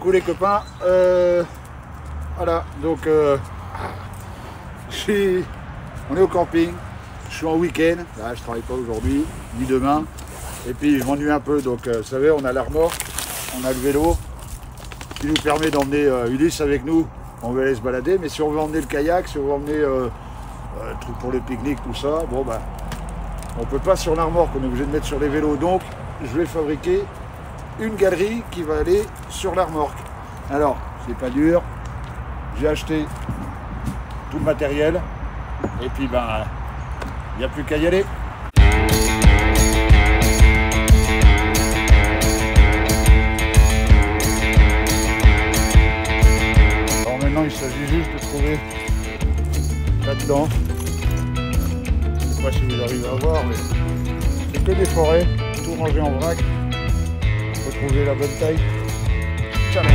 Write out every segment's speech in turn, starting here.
Coucou les copains, voilà, donc on est au camping, je suis en week-end, là je travaille pas aujourd'hui, ni demain, et puis je m'ennuie un peu, donc vous savez, on a l'armor, on a le vélo, qui nous permet d'emmener Ulysse avec nous, on veut aller se balader, mais si on veut emmener le kayak, si on veut emmener le truc pour le pique-nique, tout ça, bon bah, on peut pas sur l'armor, qu'on est obligé de mettre sur les vélos, donc je vais fabriquer une galerie qui va aller sur la remorque. Alors, c'est pas dur, j'ai acheté tout le matériel, et puis ben, il n'y a plus qu'à y aller. Alors maintenant, il s'agit juste de trouver là-dedans, je sais pas si vous arrivez à voir, mais c'est que des forêts, tout rangé en vrac. Trouver la bonne taille. Challenge.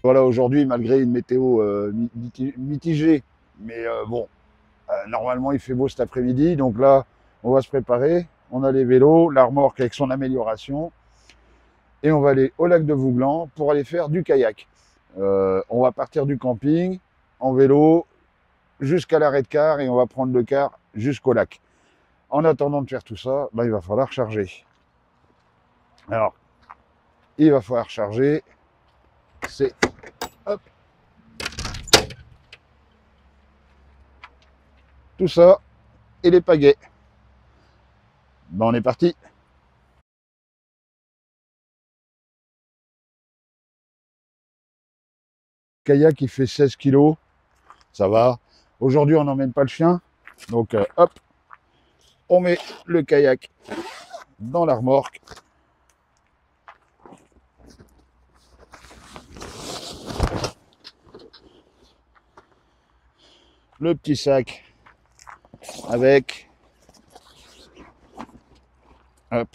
Voilà, aujourd'hui, malgré une météo mitigée, mais bon, normalement il fait beau cet après-midi, donc là, on va se préparer. On a les vélos, la remorque avec son amélioration, et on va aller au lac de Vouglan pour aller faire du kayak. On va partir du camping en vélo jusqu'à l'arrêt de car, et on va prendre le car jusqu'au lac. En attendant de faire tout ça, ben, il va falloir charger. Alors, il va falloir charger, c'est... Hop. Tout ça et les pagaies. Ben on est parti. Kayak qui fait 16 kg, ça va. Aujourd'hui on n'emmène pas le chien, donc hop, on met le kayak dans la remorque. Le petit sac avec, hop,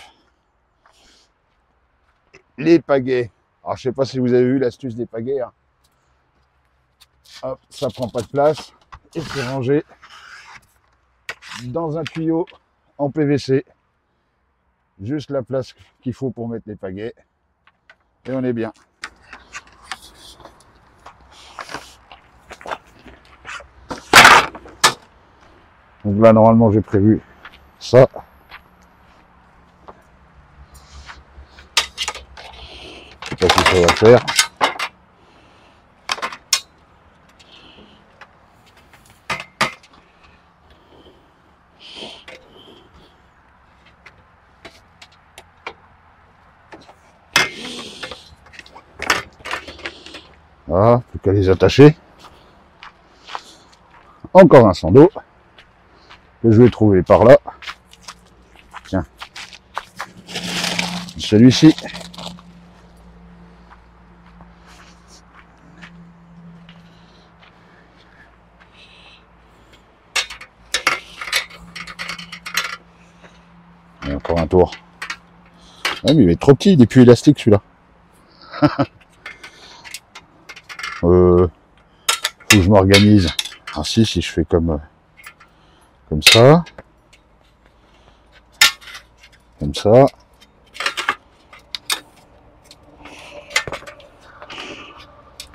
les pagaies. Alors je sais pas si vous avez vu l'astuce des pagaies, hein. Hop, ça prend pas de place et c'est rangé dans un tuyau en PVC. Juste la place qu'il faut pour mettre les pagaies et on est bien. Donc là, normalement, j'ai prévu ça. pas si ça va le faire. Voilà, plus qu'à les attacher. Encore un sando que je vais trouver par là. Tiens, celui-ci. Et encore un tour. Ah, mais il est trop petit, il est plus élastique celui-là. Faut que je m'organise. Ah si je fais comme ça. Comme ça.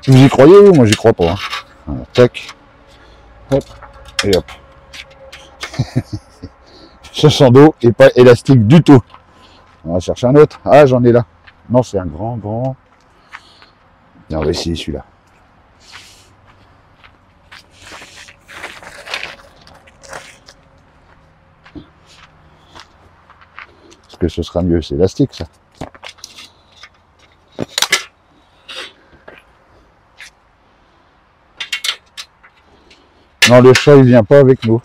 Vous y croyez ou moi j'y crois pas. Hein. Voilà, tac. Hop. Et hop. Ce sando est pas élastique du tout. On va chercher un autre. Ah, j'en ai là. Non, c'est un grand. Et on va essayer celui-là. Parce que ce sera mieux, c'est élastique ça. Non, le chat il vient pas avec nous.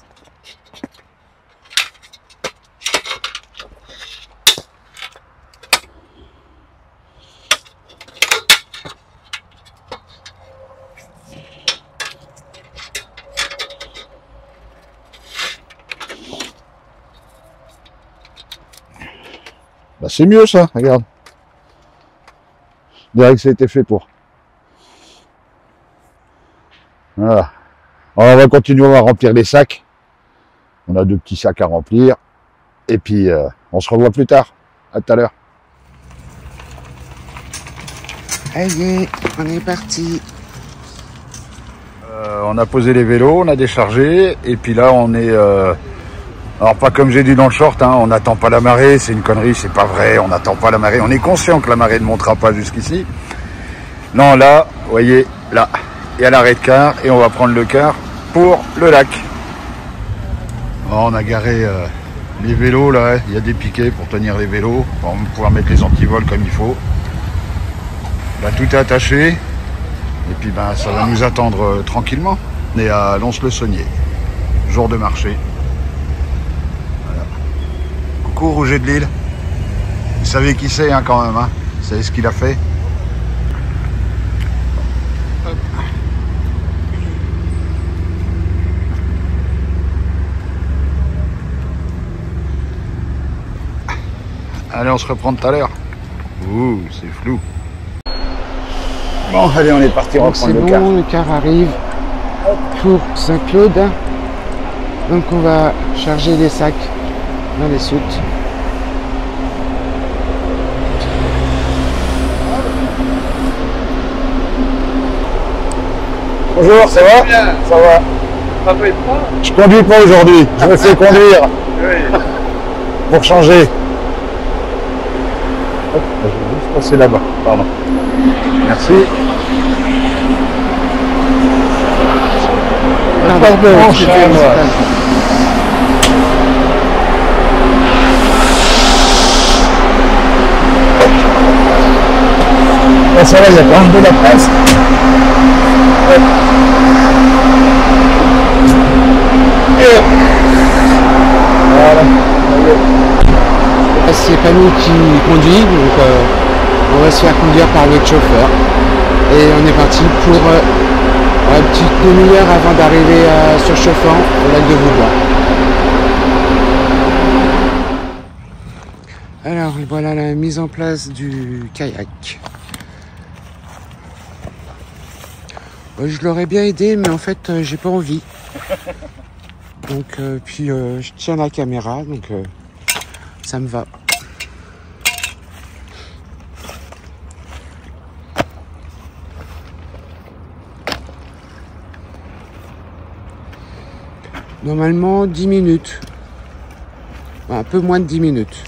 Bah c'est mieux ça, regarde. Je dirais que ça a été fait pour. Voilà. Alors, on va continuer à remplir les sacs. On a 2 petits sacs à remplir. Et puis, on se revoit plus tard. À tout à l'heure. Allez, on est parti. On a posé les vélos, on a déchargé. Et puis là, on est... Alors, pas comme j'ai dit dans le short, hein, on n'attend pas la marée. C'est une connerie, c'est pas vrai. On n'attend pas la marée. On est conscient que la marée ne montera pas jusqu'ici. Non, là, vous voyez, là, il y a l'arrêt de car. Et on va prendre le car pour le lac. Alors, on a garé les vélos, là. Il y a des piquets pour tenir les vélos. Pour pouvoir mettre les antivols comme il faut. Là, tout est attaché. Et puis, ben, ça va nous attendre tranquillement. On est à Lons-le-Saunier. Jour de marché. Voilà. Coucou, Rouget de Lille. Vous savez qui c'est, hein, quand même, hein. Vous savez ce qu'il a fait? Hop. Allez, on se reprend tout à l'heure. Ouh, c'est flou. Bon, allez, on est parti reprendre le car. C'est bon, le car arrive pour Saint-Claude. Donc on va charger les sacs dans les soutes. Bonjour, ça va? Bien. Ça va. Je conduis pas aujourd'hui, je me fais conduire. Oui. Pour changer. Hop, je vais juste passer là-bas, pardon. Merci. Pardon, excusez-moi. Bon, ça va, il y a quand même de la place. Hop. Et hop. Voilà. C'est pas nous qui conduit, donc on va se faire conduire par notre chauffeur. Et on est parti pour une petite demi-heure avant d'arriver sur Chauffant, au lac de Vaubois. Alors voilà la mise en place du kayak. Je l'aurais bien aidé, mais en fait j'ai pas envie. Donc puis je tiens la caméra, donc ça me va. Normalement 10 minutes. Un peu moins de 10 minutes.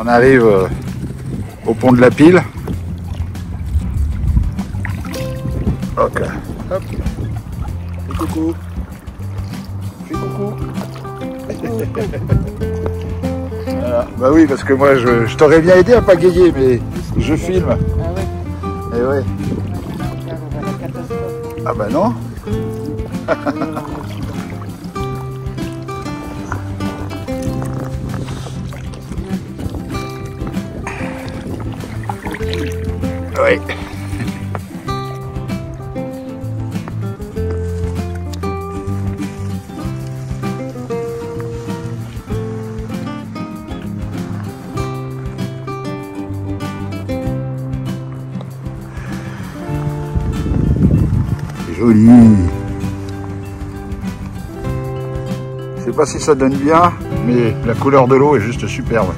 On arrive au pont de la Pile. Ok. Hop. Et coucou. Fais coucou. Voilà. Bah oui, parce que moi je t'aurais bien aidé à pagayer, mais je filme. Ah ouais. Et ouais. Ah bah non. Oui. C'est joli. Je sais pas si ça donne bien, mais la couleur de l'eau est juste superbe.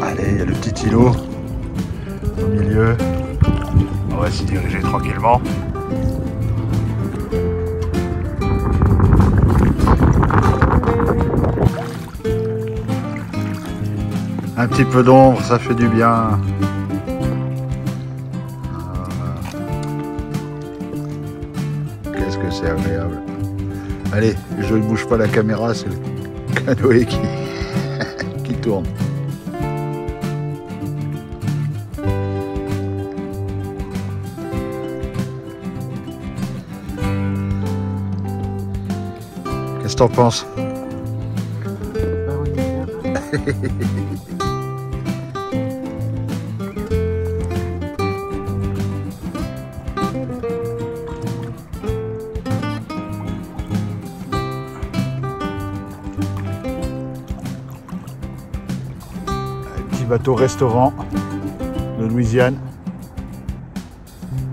Allez, il y a le petit îlot au milieu. On va s'y diriger tranquillement. Un petit peu d'ombre, ça fait du bien. Qu'est-ce que c'est agréable. Allez, je ne bouge pas la caméra, c'est le canoë qui tourne. Qu'est-ce que t'en penses? Petit bateau restaurant de Louisiane.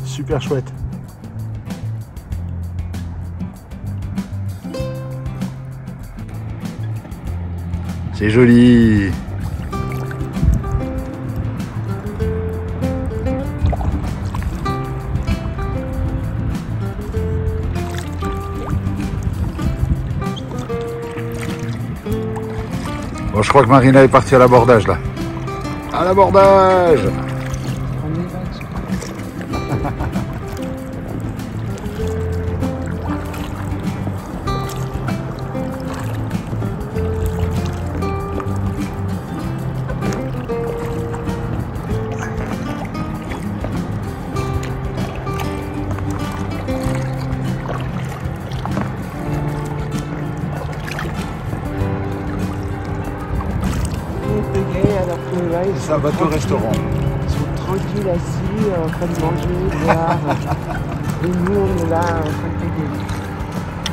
Super chouette. C'est joli. Bon, je crois que Marina est partie à l'abordage là. À l'abordage. Alors que là, C'est un bateau restaurant. Ils sont tranquilles assis, en train de manger, de boire. Et nous, on est là, en train de payer.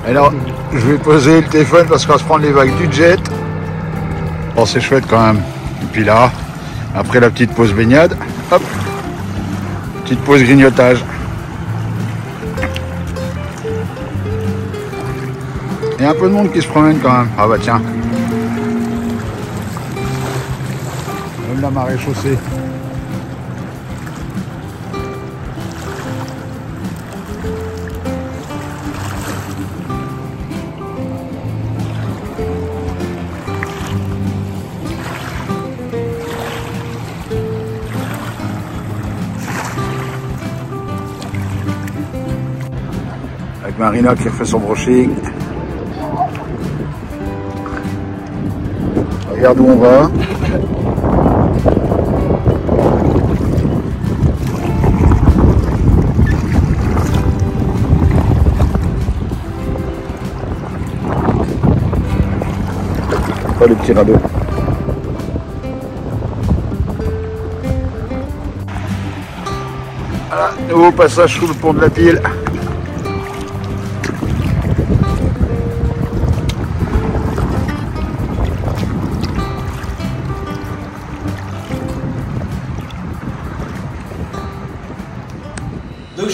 Alors, je vais poser le téléphone parce qu'on va se prendre les vagues du jet. Bon, c'est chouette quand même. Et puis là, après la petite pause baignade, hop, petite pause grignotage. Il y a un peu de monde qui se promène quand même. Ah bah tiens. Même la marée chaussée. Avec Marina qui refait son brushing. Regarde où on va. Pas le petit radeau. Voilà, nouveau passage sous le pont de la Pile.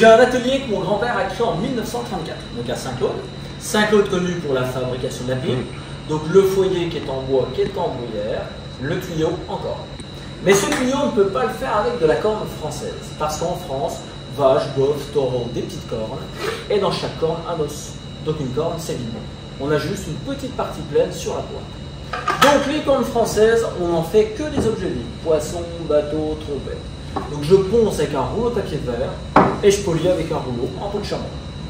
j'ai un atelier que mon grand-père a créé en 1934, donc à Saint-Claude. Saint-Claude connu pour la fabrication de la pile. Donc le foyer qui est en bois, qui est en bruyère, le tuyau encore. Mais ce tuyau, on ne peut pas le faire avec de la corne française, parce qu'en France, vache, bœuf, taureau, des petites cornes, et dans chaque corne, un os. Donc une corne, c'est vide. On a juste une petite partie pleine sur la pointe. Donc les cornes françaises, on n'en fait que des objets vides. Poissons, bateaux, trompettes. Donc je ponce avec un rouleau de papier de verre, et je polis avec un rouleau en peau de charbon.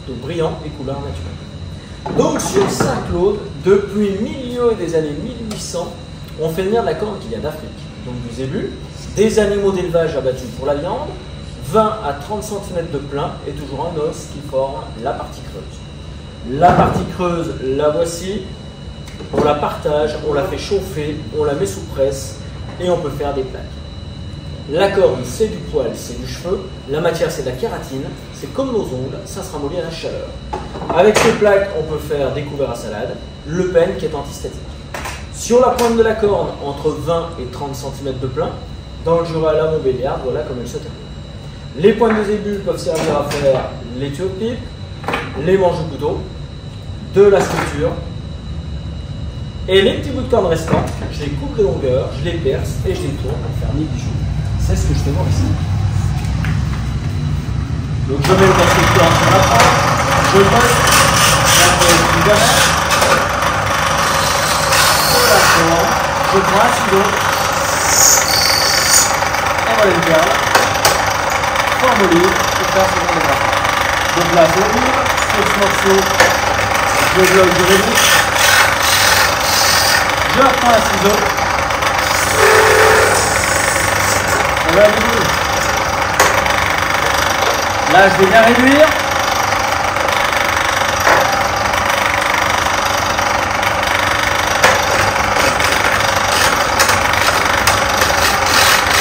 Donc brillant et couleur naturelle. Donc sur Saint-Claude, depuis le milieu des années 1800, on fait venir de la corne qui vient d'Afrique. Donc du zébu, des animaux d'élevage abattus pour la viande, 20 à 30 cm de plein et toujours un os qui forme la partie creuse. La partie creuse, la voici, on la partage, on la fait chauffer, on la met sous presse et on peut faire des plaques. La corne, c'est du poil, c'est du cheveu, la matière, c'est de la kératine, c'est comme nos ongles, ça se ramollit à la chaleur. Avec ces plaques, on peut faire des couverts à salade, le pen qui est antistatique. Sur la pointe de la corne, entre 20 et 30 cm de plein, dans le Jura, la Montbéliarde, voilà comme elle se termine. Les pointes de zébu peuvent servir à faire les tuyaux de pipe, les manches de couteau, de la structure. Et les petits bouts de corne restants, je les coupe de longueur, je les perce et je les tourne pour faire des bijoux. C'est ce que je fais voir ici. Donc je mets le morceau de corne sur la tranche, je bosse, j'appuie du gamin, je prends un ciseau, et voilà une perle, forme au livre, et faire ce genre de graphe. Donc là, je livre, sur ce morceau, je bloque, je réduis, je reprends un ciseau, et voilà le livre. Là, je vais bien réduire.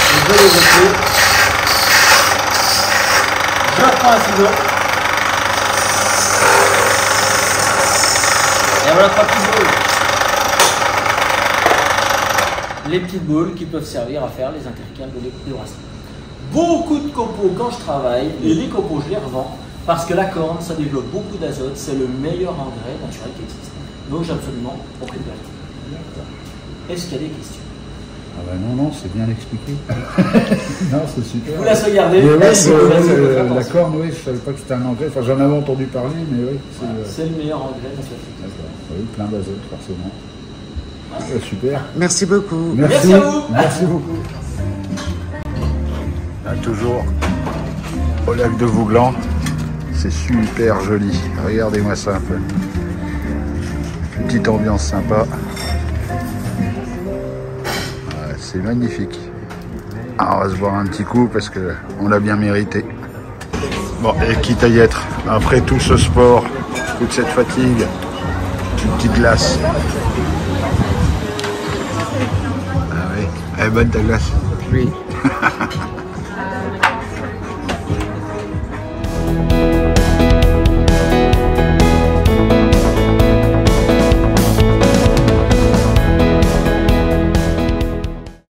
Je vais les jeter. Je reprends un ciseau. Et voilà 3 petites boules. Les petites boules qui peuvent servir à faire les intercales de décoration. Beaucoup de copeaux quand je travaille, et les copeaux je les revends parce que la corne ça développe beaucoup d'azote, c'est le meilleur engrais naturel qui existe. Donc j'ai absolument aucune perte. Est-ce qu'il y a des questions? Ah bah non, c'est bien expliqué. Non, c'est super. Je vous laisse regarder. La corne, oui, je ne savais pas que c'était un engrais. Enfin, j'en avais entendu parler, mais oui. C'est le meilleur engrais naturel. Oui, plein d'azote, forcément. Super. Merci beaucoup. Merci à vous. Merci beaucoup. Là, toujours au lac de Vouglan. C'est super joli. Regardez-moi ça un peu. Petite ambiance sympa. C'est magnifique. Alors, on va se boire un petit coup parce qu'on l'a bien mérité. Bon, et quitte à y être, après tout ce sport, toute cette fatigue, une petite glace. Ah oui, elle est bonne ta glace. Oui.